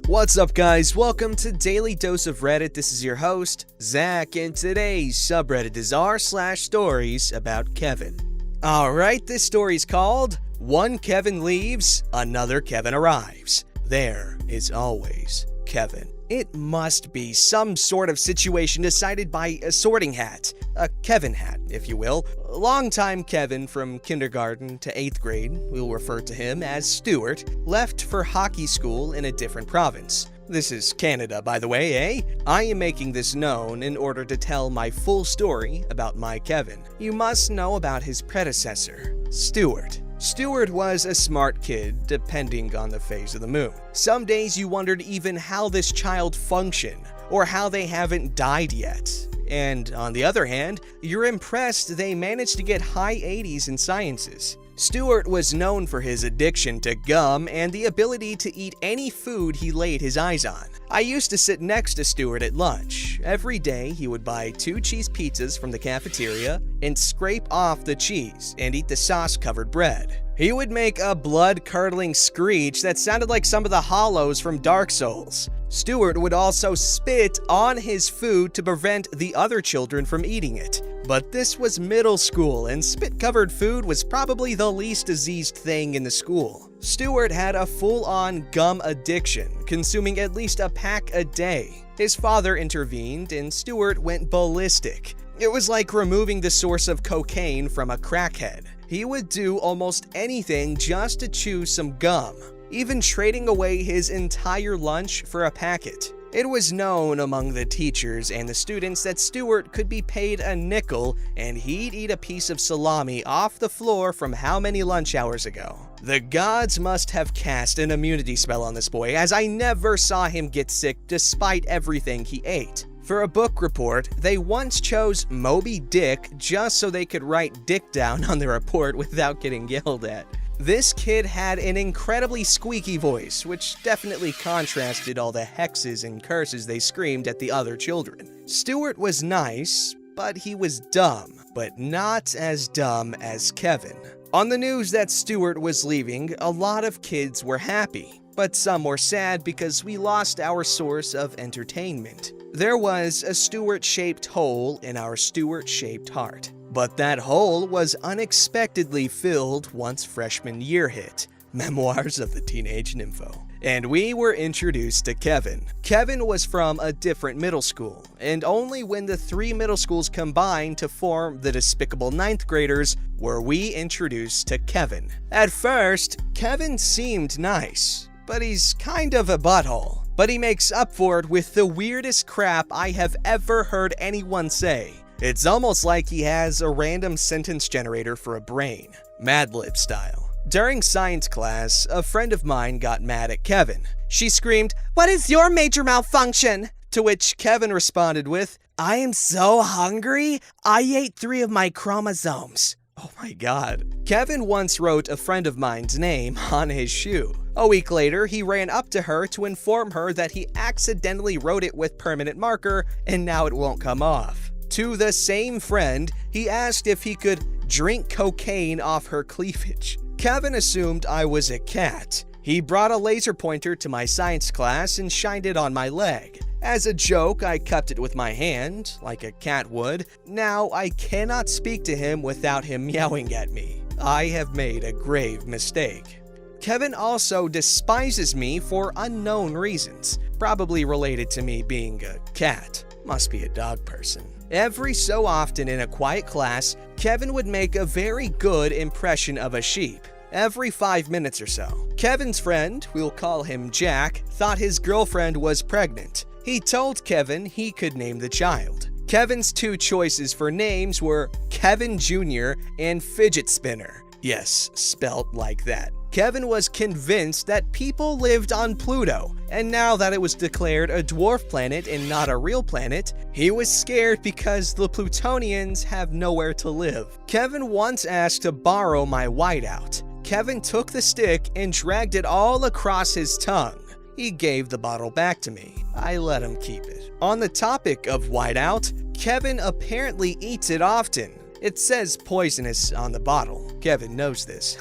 What's up, guys? Welcome to Daily Dose of Reddit. This is your host, Zach, and today's subreddit is r/StoriesAboutKevin. Alright, this story's called One Kevin Leaves, Another Kevin Arrives. There is always Kevin. It must be some sort of situation decided by a sorting hat. A Kevin hat, if you will. Longtime Kevin from kindergarten to 8th grade, we'll refer to him as Stuart, left for hockey school in a different province. This is Canada, by the way, eh? I am making this known in order to tell my full story about my Kevin. You must know about his predecessor, Stuart. Stuart was a smart kid, depending on the phase of the moon. Some days you wondered even how this child functioned, or how they haven't died yet. And on the other hand, you're impressed they managed to get high 80s in sciences. Stuart was known for his addiction to gum and the ability to eat any food he laid his eyes on. I used to sit next to Stuart at lunch. Every day, he would buy 2 cheese pizzas from the cafeteria and scrape off the cheese and eat the sauce-covered bread. He would make a blood-curdling screech that sounded like some of the hollows from Dark Souls. Stuart would also spit on his food to prevent the other children from eating it. But this was middle school, and spit-covered food was probably the least diseased thing in the school. Stuart had a full-on gum addiction, consuming at least a pack a day. His father intervened, and Stuart went ballistic. It was like removing the source of cocaine from a crackhead. He would do almost anything just to chew some gum, even trading away his entire lunch for a packet. It was known among the teachers and the students that Stuart could be paid a nickel and he'd eat a piece of salami off the floor from how many lunch hours ago. The gods must have cast an immunity spell on this boy, as I never saw him get sick despite everything he ate. For a book report, they once chose Moby Dick just so they could write Dick down on the report without getting yelled at. This kid had an incredibly squeaky voice, which definitely contrasted all the hexes and curses they screamed at the other children. Stuart was nice, but he was dumb, but not as dumb as Kevin. On the news that Stuart was leaving, a lot of kids were happy, but some were sad because we lost our source of entertainment. There was a Stuart-shaped hole in our Stuart-shaped heart. But that hole was unexpectedly filled once freshman year hit. Memoirs of the Teenage Nympho. And we were introduced to Kevin. Kevin was from a different middle school, and only when the 3 middle schools combined to form the despicable 9th graders were we introduced to Kevin. At first, Kevin seemed nice, but he's kind of a butthole. But he makes up for it with the weirdest crap I have ever heard anyone say. It's almost like he has a random sentence generator for a brain, Mad Lib style. During science class, a friend of mine got mad at Kevin. She screamed, "What is your major malfunction?" To which Kevin responded with, "I am so hungry, I ate 3 of my chromosomes." Oh my god. Kevin once wrote a friend of mine's name on his shoe. A week later, he ran up to her to inform her that he accidentally wrote it with permanent marker and now it won't come off. To the same friend, he asked if he could drink cocaine off her cleavage. Kevin assumed I was a cat. He brought a laser pointer to my science class and shined it on my leg. As a joke, I cupped it with my hand, like a cat would. Now I cannot speak to him without him meowing at me. I have made a grave mistake. Kevin also despises me for unknown reasons, probably related to me being a cat. Must be a dog person. Every so often in a quiet class, Kevin would make a very good impression of a sheep. Every 5 minutes or so. Kevin's friend, we'll call him Jack, thought his girlfriend was pregnant. He told Kevin he could name the child. Kevin's 2 choices for names were Kevin Jr. and Fidget Spinner. Yes, spelt like that. Kevin was convinced that people lived on Pluto, and now that it was declared a dwarf planet and not a real planet, he was scared because the Plutonians have nowhere to live. Kevin once asked to borrow my whiteout. Kevin took the stick and dragged it all across his tongue. He gave the bottle back to me. I let him keep it. On the topic of whiteout, Kevin apparently eats it often. It says poisonous on the bottle. Kevin knows this.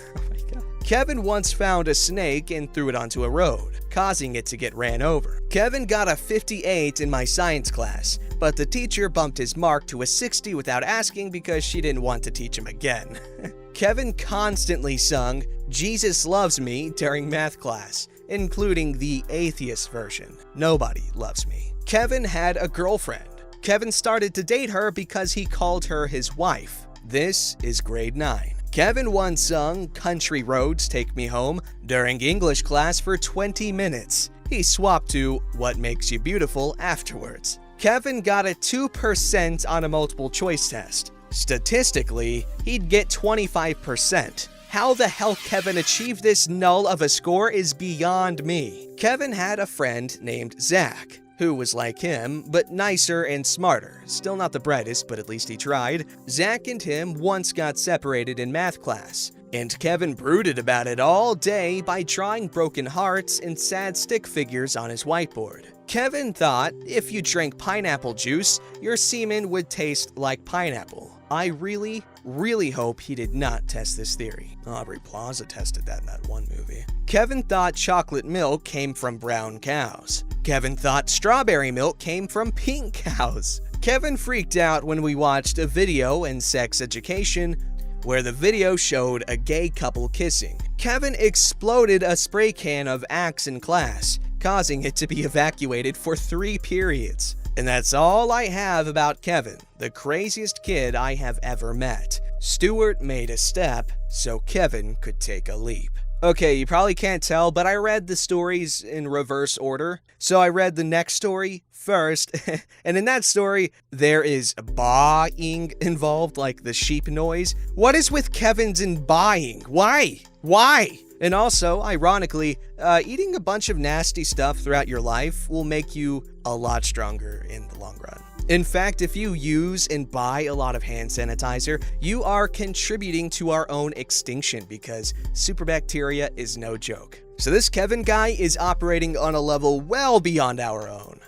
Kevin once found a snake and threw it onto a road, causing it to get ran over. Kevin got a 58 in my science class, but the teacher bumped his mark to a 60 without asking because she didn't want to teach him again. Kevin constantly sung "Jesus Loves Me" during math class, including the atheist version, "Nobody Loves Me." Kevin had a girlfriend. Kevin started to date her because he called her his wife. This is grade 9. Kevin once sung "Country Roads Take Me Home" during English class for 20 minutes. He swapped to "What Makes You Beautiful" afterwards. Kevin got a 2% on a multiple choice test. Statistically, he'd get 25%. How the hell Kevin achieved this null of a score is beyond me. Kevin had a friend named Zach, who was like him, but nicer and smarter. Still not the brightest, but at least he tried. Zach and him once got separated in math class, and Kevin brooded about it all day by drawing broken hearts and sad stick figures on his whiteboard. Kevin thought if you drank pineapple juice, your semen would taste like pineapple. I really hope he did not test this theory. Aubrey Plaza tested that in that one movie. Kevin thought chocolate milk came from brown cows. Kevin thought strawberry milk came from pink cows. Kevin freaked out when we watched a video in sex education where the video showed a gay couple kissing. Kevin exploded a spray can of Axe in class, causing it to be evacuated for 3 periods. And that's all I have about Kevin, the craziest kid I have ever met. Stuart made a step so Kevin could take a leap. Okay, you probably can't tell, but I read the stories in reverse order. So I read the next story first, and in that story, there is baaing involved, like the sheep noise. What is with Kevin's and baaing? Why? And also, ironically, eating a bunch of nasty stuff throughout your life will make you a lot stronger in the long run. In fact, if you use and buy a lot of hand sanitizer, you are contributing to our own extinction because superbacteria is no joke. So this Kevin guy is operating on a level well beyond our own.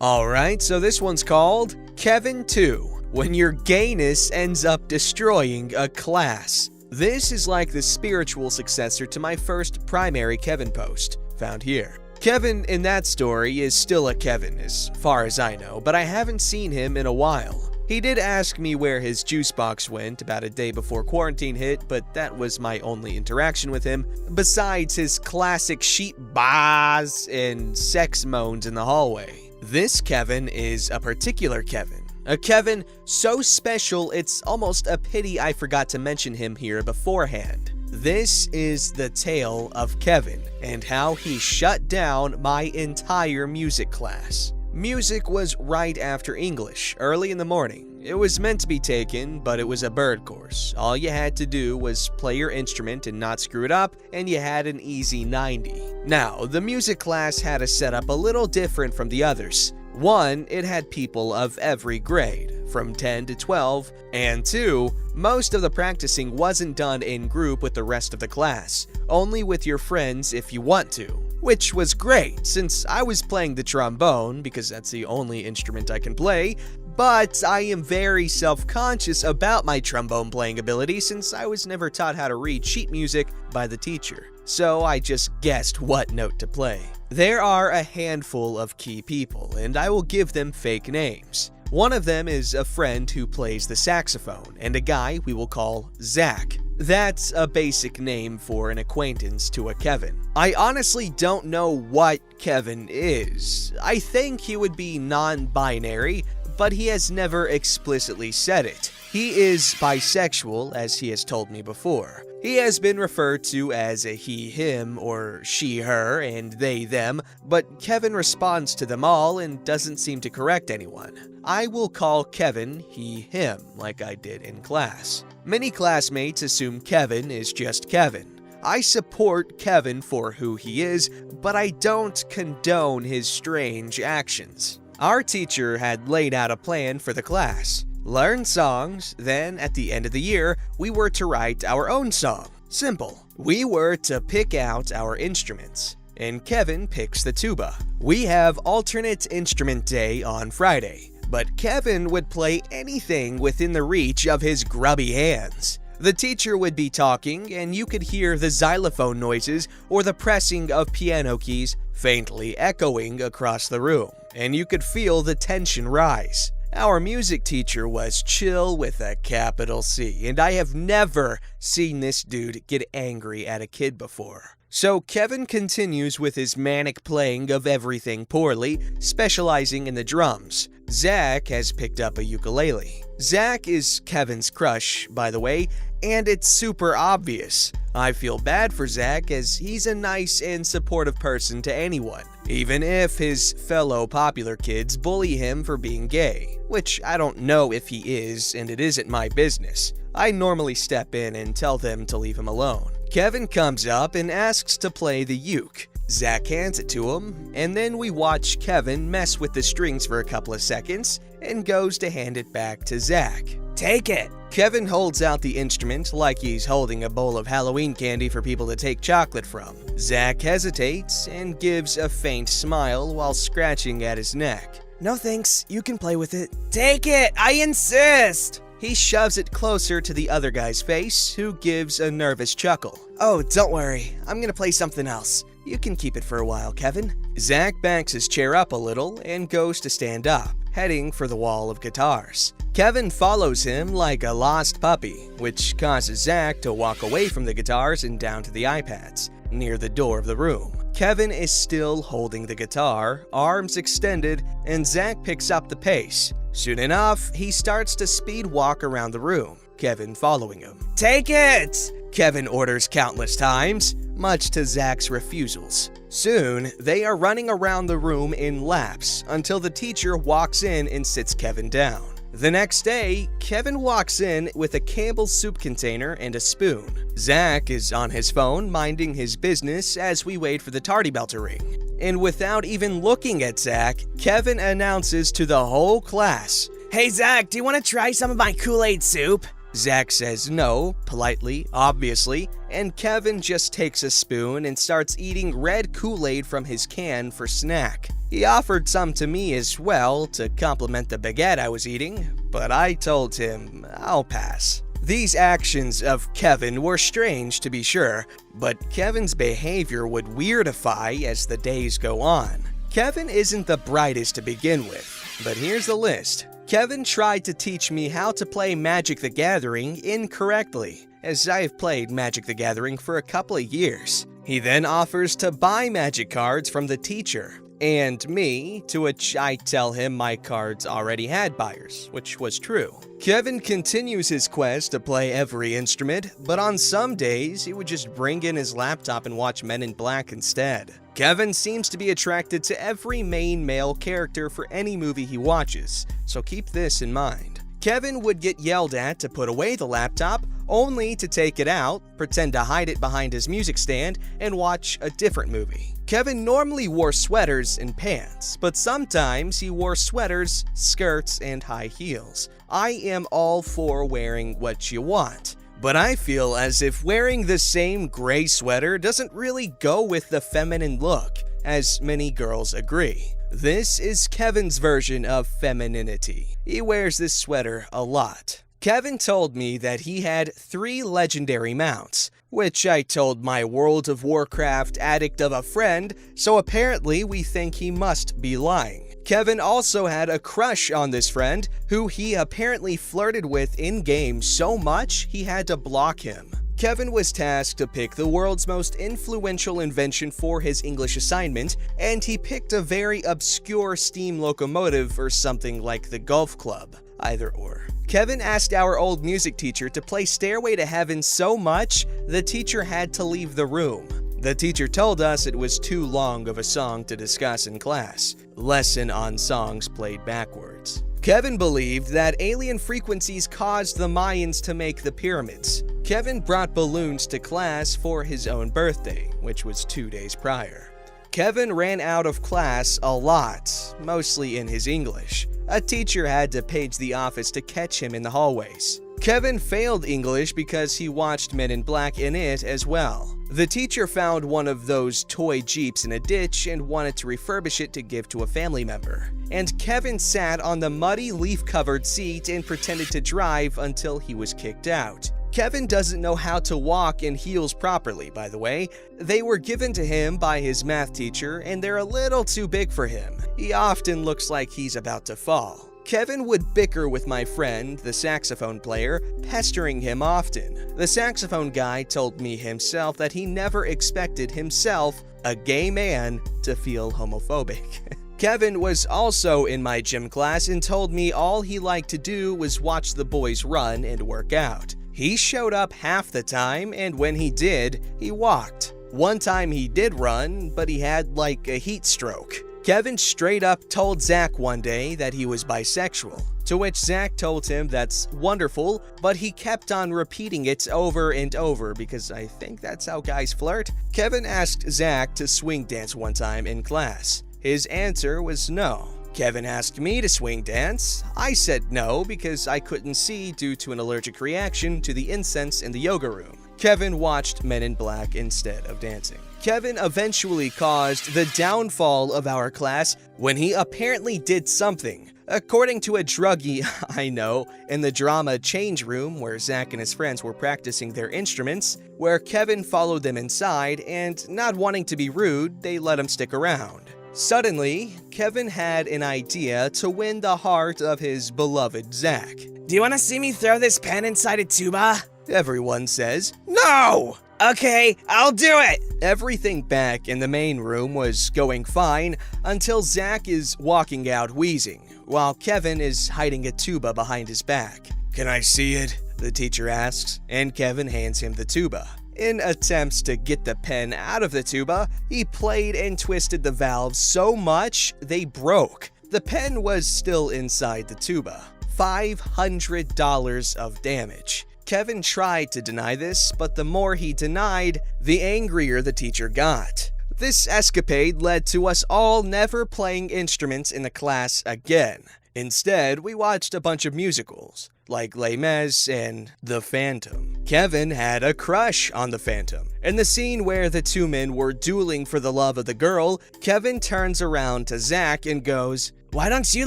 Alright, so this one's called Kevin 2, when your gayness ends up destroying a class. This is like the spiritual successor to my first primary Kevin post, found here. Kevin in that story is still a Kevin as far as I know, but I haven't seen him in a while. He did ask me where his juice box went about a day before quarantine hit, but that was my only interaction with him, besides his classic sheep baas and sex moans in the hallway. This Kevin is a particular Kevin. A Kevin so special it's almost a pity I forgot to mention him here beforehand. This is the tale of Kevin and how he shut down my entire music class. Music was right after English, early in the morning. It was meant to be taken, but it was a bird course. All you had to do was play your instrument and not screw it up, and you had an easy 90. Now, the music class had a setup a little different from the others. 1, it had people of every grade, from 10 to 12, and 2, most of the practicing wasn't done in group with the rest of the class, only with your friends if you want to. Which was great, since I was playing the trombone, because that's the only instrument I can play, but I am very self-conscious about my trombone playing ability since I was never taught how to read sheet music by the teacher, so I just guessed what note to play. There are a handful of key people, and I will give them fake names. One of them is a friend who plays the saxophone, and a guy we will call Zach. That's a basic name for an acquaintance to a Kevin. I honestly don't know what Kevin is. I think he would be non-binary, but he has never explicitly said it. He is bisexual, as he has told me before. He has been referred to as a he, him, or she, her, and they, them, but Kevin responds to them all and doesn't seem to correct anyone. I will call Kevin he, him, like I did in class. Many classmates assume Kevin is just Kevin. I support Kevin for who he is, but I don't condone his strange actions. Our teacher had laid out a plan for the class. Learn songs, then at the end of the year, we were to write our own song. Simple. We were to pick out our instruments, and Kevin picks the tuba. We have alternate instrument day on Friday, but Kevin would play anything within the reach of his grubby hands. The teacher would be talking, and you could hear the xylophone noises or the pressing of piano keys faintly echoing across the room, and you could feel the tension rise. Our music teacher was chill with a capital C, and I have never seen this dude get angry at a kid before. So Kevin continues with his manic playing of everything poorly, specializing in the drums. Zach has picked up a ukulele. Zach is Kevin's crush, by the way, and it's super obvious. I feel bad for Zach as he's a nice and supportive person to anyone, even if his fellow popular kids bully him for being gay, which I don't know if he is, and it isn't my business. I normally step in and tell them to leave him alone. Kevin comes up and asks to play the uke. Zach hands it to him, and then we watch Kevin mess with the strings for a couple of seconds and goes to hand it back to Zach. "Take it!" Kevin holds out the instrument like he's holding a bowl of Halloween candy for people to take chocolate from. Zach hesitates and gives a faint smile while scratching at his neck. "No thanks, you can play with it." "Take it! I insist!" He shoves it closer to the other guy's face, who gives a nervous chuckle. "Oh, don't worry, I'm gonna play something else. You can keep it for a while, Kevin." Zach backs his chair up a little and goes to stand up, heading for the wall of guitars. Kevin follows him like a lost puppy, which causes Zach to walk away from the guitars and down to the iPads, near the door of the room. Kevin is still holding the guitar, arms extended, and Zach picks up the pace. Soon enough, he starts to speed walk around the room, Kevin following him. "Take it!" Kevin orders countless times, much to Zach's refusals. Soon, they are running around the room in laps until the teacher walks in and sits Kevin down. The next day, Kevin walks in with a Campbell's soup container and a spoon. Zach is on his phone minding his business as we wait for the tardy bell to ring. And without even looking at Zach, Kevin announces to the whole class, "Hey Zach, do you want to try some of my Kool-Aid soup?" Zach says no, politely, obviously, and Kevin just takes a spoon and starts eating red Kool-Aid from his can for snack. He offered some to me as well to complement the baguette I was eating, but I told him I'll pass. These actions of Kevin were strange to be sure, but Kevin's behavior would weirdify as the days go on. Kevin isn't the brightest to begin with, but here's the list. Kevin tried to teach me how to play Magic the Gathering incorrectly, as I've played Magic the Gathering for a couple of years. He then offers to buy magic cards from the teacher and me, to which I tell him my cards already had buyers, which was true. Kevin continues his quest to play every instrument, but on some days he would just bring in his laptop and watch Men in Black instead. Kevin seems to be attracted to every main male character for any movie he watches, so keep this in mind. Kevin would get yelled at to put away the laptop, only to take it out, pretend to hide it behind his music stand, and watch a different movie. Kevin normally wore sweaters and pants, but sometimes he wore sweaters, skirts, and high heels. I am all for wearing what you want, but I feel as if wearing the same gray sweater doesn't really go with the feminine look, as many girls agree. This is Kevin's version of femininity. He wears this sweater a lot. Kevin told me that he had 3 legendary mounts, which I told my World of Warcraft addict of a friend, so apparently we think he must be lying. Kevin also had a crush on this friend, who he apparently flirted with in-game so much he had to block him. Kevin was tasked to pick the world's most influential invention for his English assignment, and he picked a very obscure steam locomotive or something like the golf club. Either or. Kevin asked our old music teacher to play Stairway to Heaven so much, the teacher had to leave the room. The teacher told us it was too long of a song to discuss in class. Lesson on songs played backwards. Kevin believed that alien frequencies caused the Mayans to make the pyramids. Kevin brought balloons to class for his own birthday, which was 2 days prior. Kevin ran out of class a lot, mostly in his English. A teacher had to page the office to catch him in the hallways. Kevin failed English because he watched Men in Black in it as well. The teacher found one of those toy Jeeps in a ditch and wanted to refurbish it to give to a family member. And Kevin sat on the muddy leaf-covered seat and pretended to drive until he was kicked out. Kevin doesn't know how to walk in heels properly, by the way. They were given to him by his math teacher, and they're a little too big for him. He often looks like he's about to fall. Kevin would bicker with my friend, the saxophone player, pestering him often. The saxophone guy told me himself that he never expected himself, a gay man, to feel homophobic. Kevin was also in my gym class and told me all he liked to do was watch the boys run and work out. He showed up half the time, and when he did, he walked. One time he did run, but he had like a heat stroke. Kevin straight up told Zach one day that he was bisexual, to which Zach told him that's wonderful, but he kept on repeating it over and over because I think that's how guys flirt. Kevin asked Zach to swing dance one time in class. His answer was no. Kevin asked me to swing dance. I said no because I couldn't see due to an allergic reaction to the incense in the yoga room. Kevin watched Men in Black instead of dancing. Kevin eventually caused the downfall of our class when he apparently did something. According to a druggie I know, in the drama change room where Zach and his friends were practicing their instruments, where Kevin followed them inside and, not wanting to be rude, they let him stick around. Suddenly, Kevin had an idea to win the heart of his beloved Zach. Do you want to see me throw this pen inside a tuba? Everyone says, "No!" Okay, I'll do it! Everything back in the main room was going fine until Zach is walking out wheezing, while Kevin is hiding a tuba behind his back. "Can I see it?" the teacher asks, and Kevin hands him the tuba. In attempts to get the pen out of the tuba, he played and twisted the valves so much they broke. The pen was still inside the tuba. $500 of damage. Kevin tried to deny this, but the more he denied, the angrier the teacher got. This escapade led to us all never playing instruments in the class again. Instead, we watched a bunch of musicals, like Les Mis and The Phantom. Kevin had a crush on the Phantom. In the scene where the two men were dueling for the love of the girl, Kevin turns around to Zach and goes, "Why don't you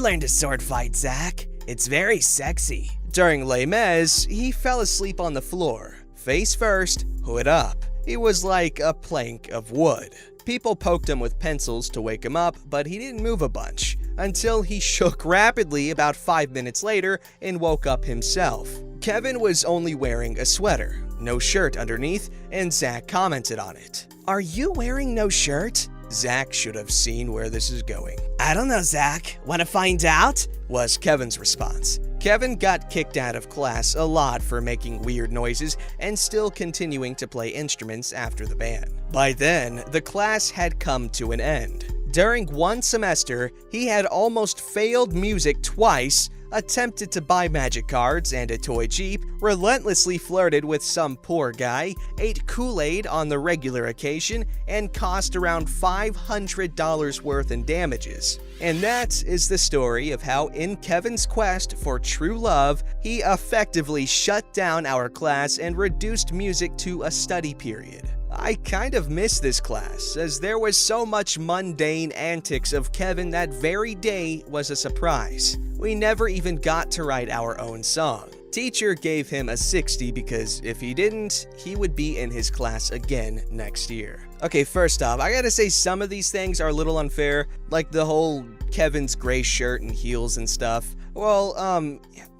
learn to sword fight, Zach? It's very sexy." During Les Mis, he fell asleep on the floor, face first, hood up. He was like a plank of wood. People poked him with pencils to wake him up, but he didn't move a bunch, until he shook rapidly about 5 minutes later and woke up himself. Kevin was only wearing a sweater, no shirt underneath, and Zach commented on it. "Are you wearing no shirt?" Zach should have seen where this is going. "I don't know, Zach. Want to find out?" was Kevin's response. Kevin got kicked out of class a lot for making weird noises and still continuing to play instruments after the band. By then, the class had come to an end. During one semester, he had almost failed music twice, attempted to buy magic cards and a toy Jeep, relentlessly flirted with some poor guy, ate Kool-Aid on the regular occasion, and cost around $500 worth in damages. And that is the story of how, in Kevin's quest for true love, he effectively shut down our class and reduced music to a study period. I kind of miss this class, as there was so much mundane antics of Kevin that very day was a surprise. We never even got to write our own song. Teacher gave him a 60 because if he didn't, he would be in his class again next year. Okay, first off, I gotta say some of these things are a little unfair, like the whole Kevin's gray shirt and heels and stuff. Well,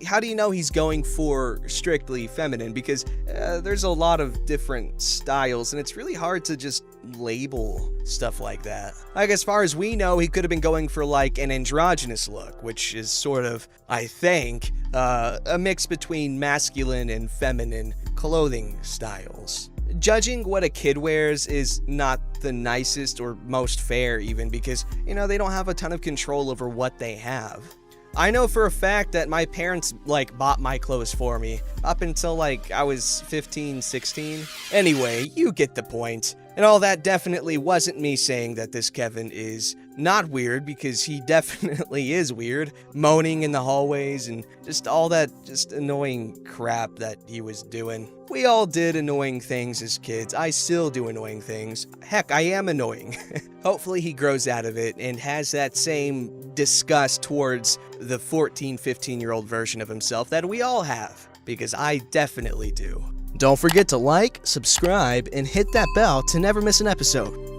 how do you know he's going for strictly feminine? Because there's a lot of different styles, and it's really hard to just label stuff like that. Like, as far as we know, he could have been going for like an androgynous look, which is sort of, I think, a mix between masculine and feminine clothing styles. Judging what a kid wears is not the nicest or most fair even because, you know, they don't have a ton of control over what they have. I know for a fact that my parents, bought my clothes for me up until, I was 15, 16. Anyway, you get the point. And all that definitely wasn't me saying that this Kevin is not weird, because he definitely is weird. Moaning in the hallways and just all that just annoying crap that he was doing. We all did annoying things as kids. I still do annoying things. Heck, I am annoying. Hopefully he grows out of it and has that same disgust towards the 14, 15-year-old version of himself that we all have, because I definitely do. Don't forget to like, subscribe, and hit that bell to never miss an episode.